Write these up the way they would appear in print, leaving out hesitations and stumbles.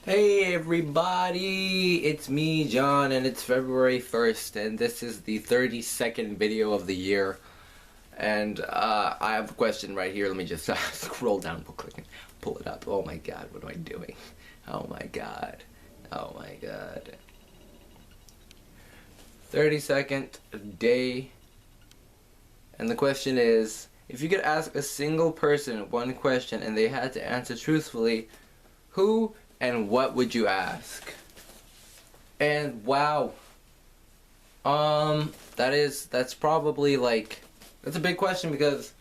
Hey everybody, it's me, John, and it's February 1st, and this is the 32nd video of the year. And I have a question right here. Let me just scroll down, click and pull it up. Oh my god, what am I doing? Oh my god. Oh my god. 32nd day. And the question is, if you could ask a single person one question and they had to answer truthfully, who and what would you ask? And wow, that's probably like, that's a big question because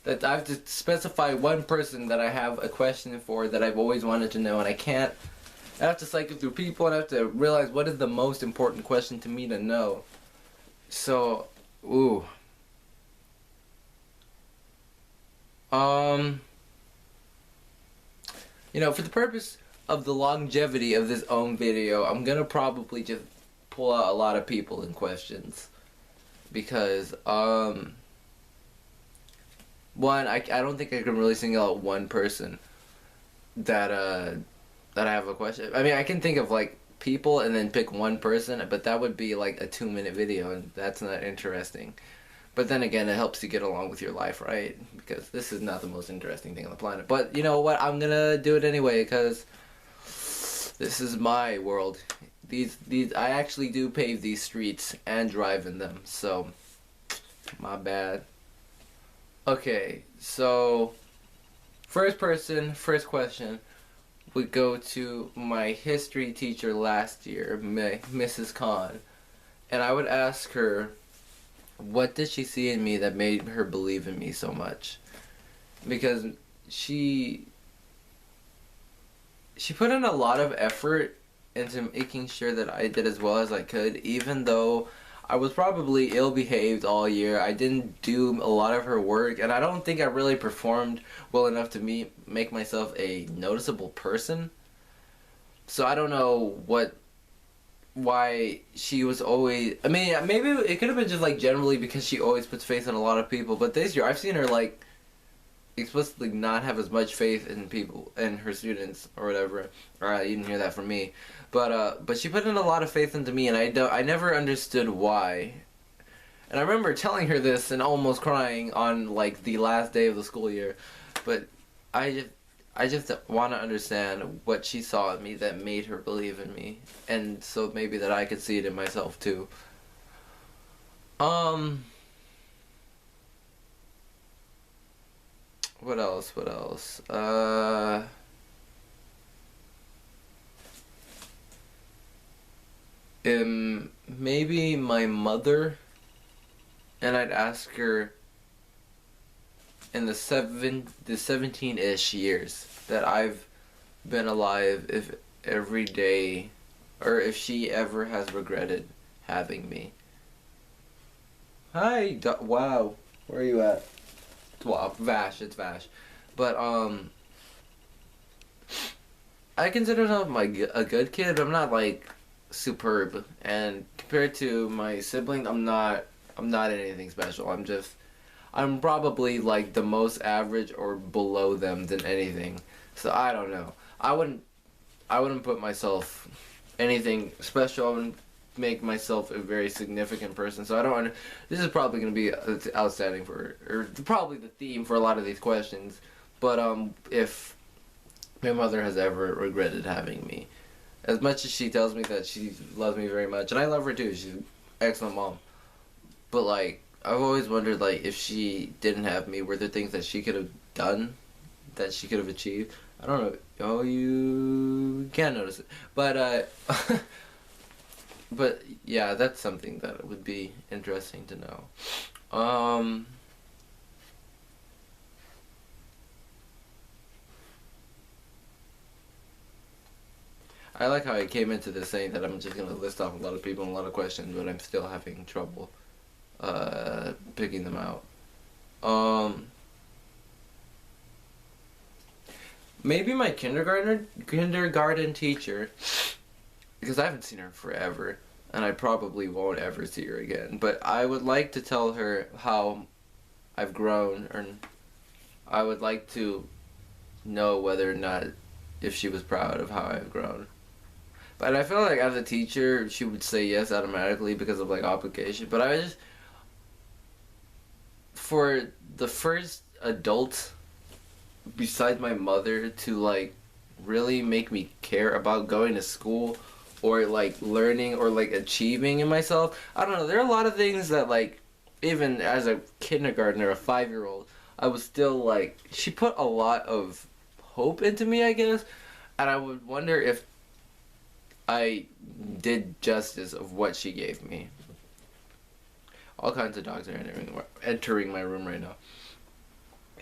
that I have to specify one person that I have a question for that I've always wanted to know, and I have to cycle through people and I have to realize what is the most important question to me to know. So, ooh. For the purpose of the longevity of this own video, I'm gonna probably just pull out a lot of people in questions. Because, one, I don't think I can really single out one person that I have a question. I mean, I can think of, like, people and then pick one person, but that would be, like, a 2-minute video, and that's not interesting. But then again, it helps you get along with your life, right? Because this is not the most interesting thing on the planet. But you know what? I'm gonna do it anyway, because this is my world. I actually do pave these streets and drive in them, so my bad. Okay, so first question would go to my history teacher last year, Mrs. Khan, and I would ask her, what did she see in me that made her believe in me so much? Because she put in a lot of effort into making sure that I did as well as I could, even though I was probably ill-behaved all year. I didn't do a lot of her work, and I don't think I really performed well enough to make myself a noticeable person. So I don't know why she was always, I mean, maybe it could have been just like generally because she always puts faith in a lot of people, but this year I've seen her like explicitly not have as much faith in people and her students or whatever. You didn't hear that from me, but she put in a lot of faith into me, and I never understood why. And I remember telling her this and almost crying on like the last day of the school year, but I just want to understand what she saw in me that made her believe in me, and so maybe that I could see it in myself too. What else? What else? Maybe my mother, and I'd ask her in the 17-ish years that I've been alive, if every day, or if she ever has regretted having me. Hi, wow, where are you at? Well, Vash, it's Vash. But, I consider myself a good kid. I'm not, like, superb. And compared to my sibling, I'm not anything special. I'm probably like the most average or below them than anything. So I don't know. I wouldn't put myself anything special. I wouldn't make myself a very significant person. So I don't. This is probably going to be outstanding or probably the theme for a lot of these questions. But if my mother has ever regretted having me, as much as she tells me that she loves me very much, and I love her too. She's an excellent mom. But like, I've always wondered, like, if she didn't have me, were there things that she could have done, that she could have achieved? I don't know. Oh, you can't notice it. But, but, yeah, that's something that would be interesting to know. I like how I came into this saying that I'm just going to list off a lot of people and a lot of questions, but I'm still having trouble picking them out. Maybe my kindergarten teacher, because I haven't seen her forever, and I probably won't ever see her again. But I would like to tell her how I've grown, or I would like to know whether or not if she was proud of how I've grown. But I feel like as a teacher, she would say yes automatically because of like obligation. But I just, for the first adult besides my mother to like really make me care about going to school or like learning or like achieving in myself. I don't know, there are a lot of things that like even as a kindergartner, a 5-year-old, I was still like, she put a lot of hope into me, I guess, and I would wonder if I did justice of what she gave me. All kinds of dogs are entering my room right now.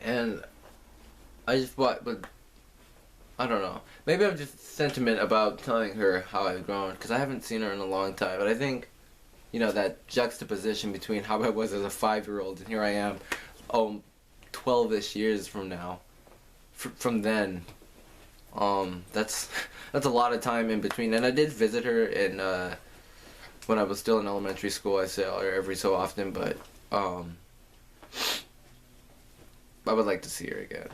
And I just thought, but I don't know. Maybe I'm just sentiment about telling her how I've grown, because I haven't seen her in a long time. But I think, you know, that juxtaposition between how I was as a 5-year-old and here I am, 12-ish years from now, from then, that's a lot of time in between. And I did visit her in when I was still in elementary school. I saw her every so often, but I would like to see her again.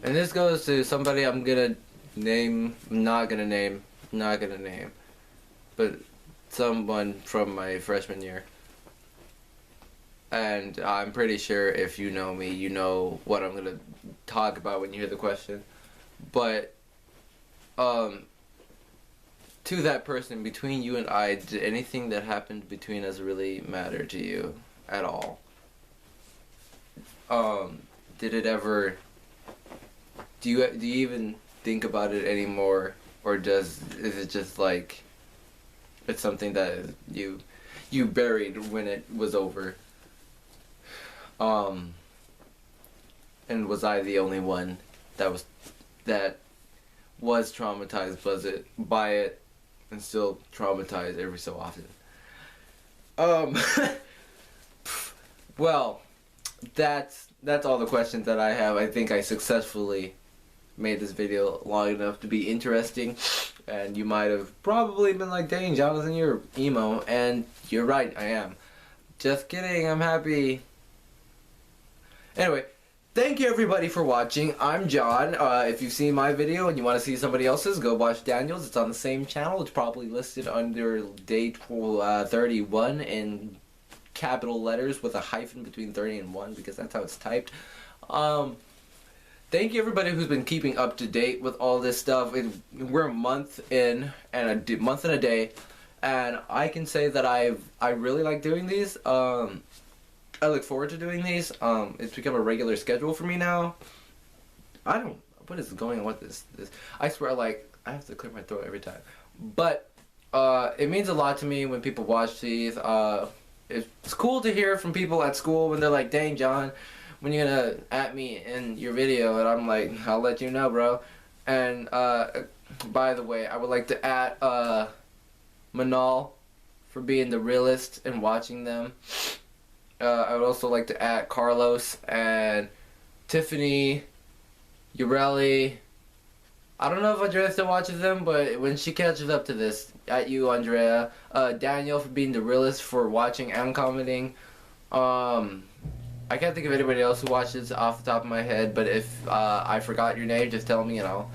And this goes to somebody I'm gonna name, not gonna name, but someone from my freshman year. And I'm pretty sure if you know me, you know what I'm gonna talk about when you hear the question. But, to that person, between you and I, did anything that happened between us really matter to you at all? Did it ever... Do you even think about it anymore, or is it just like it's something that you buried when it was over? And was I the only one that was traumatized by it and still traumatized every so often? Well, that's all the questions that I have. I think I successfully made this video long enough to be interesting, and you might have probably been like, dang, Jonathan, you're emo, and you're right, I am. Just kidding, I'm happy. Anyway, thank you everybody for watching. I'm John. If you've seen my video and you want to see somebody else's, go watch Daniel's. It's on the same channel. It's probably listed under date 31 in capital letters with a hyphen between 30 and 1 because that's how it's typed. Thank you everybody who's been keeping up to date with all this stuff. We're a month in, and a month and a day, and I can say that I really like doing these. I look forward to doing these. It's become a regular schedule for me now. What is going on with this? I swear, like, I have to clear my throat every time. But it means a lot to me when people watch these. It's cool to hear from people at school when they're like, dang, John, when you're gonna at me in your video? And I'm like, I'll let you know, bro. And by the way, I would like to at Manal for being the realist and watching them. I would also like to add Carlos and Tiffany, Ureli. I don't know if Andrea still watches them, but when she catches up to this, at you, Andrea. Daniel for being the realist for watching and commenting. I can't think of anybody else who watches off the top of my head, but if I forgot your name, just tell me and I'll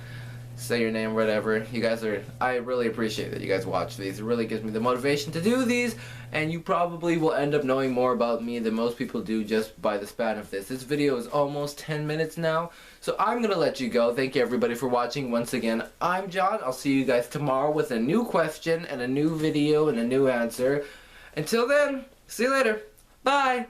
say your name or whatever. You guys I really appreciate that you guys watch these. It really gives me the motivation to do these, and you probably will end up knowing more about me than most people do just by the span of this. This video is almost 10 minutes now, so I'm gonna let you go. Thank you everybody for watching. Once again, I'm John. I'll see you guys tomorrow with a new question and a new video and a new answer. Until then, see you later. Bye!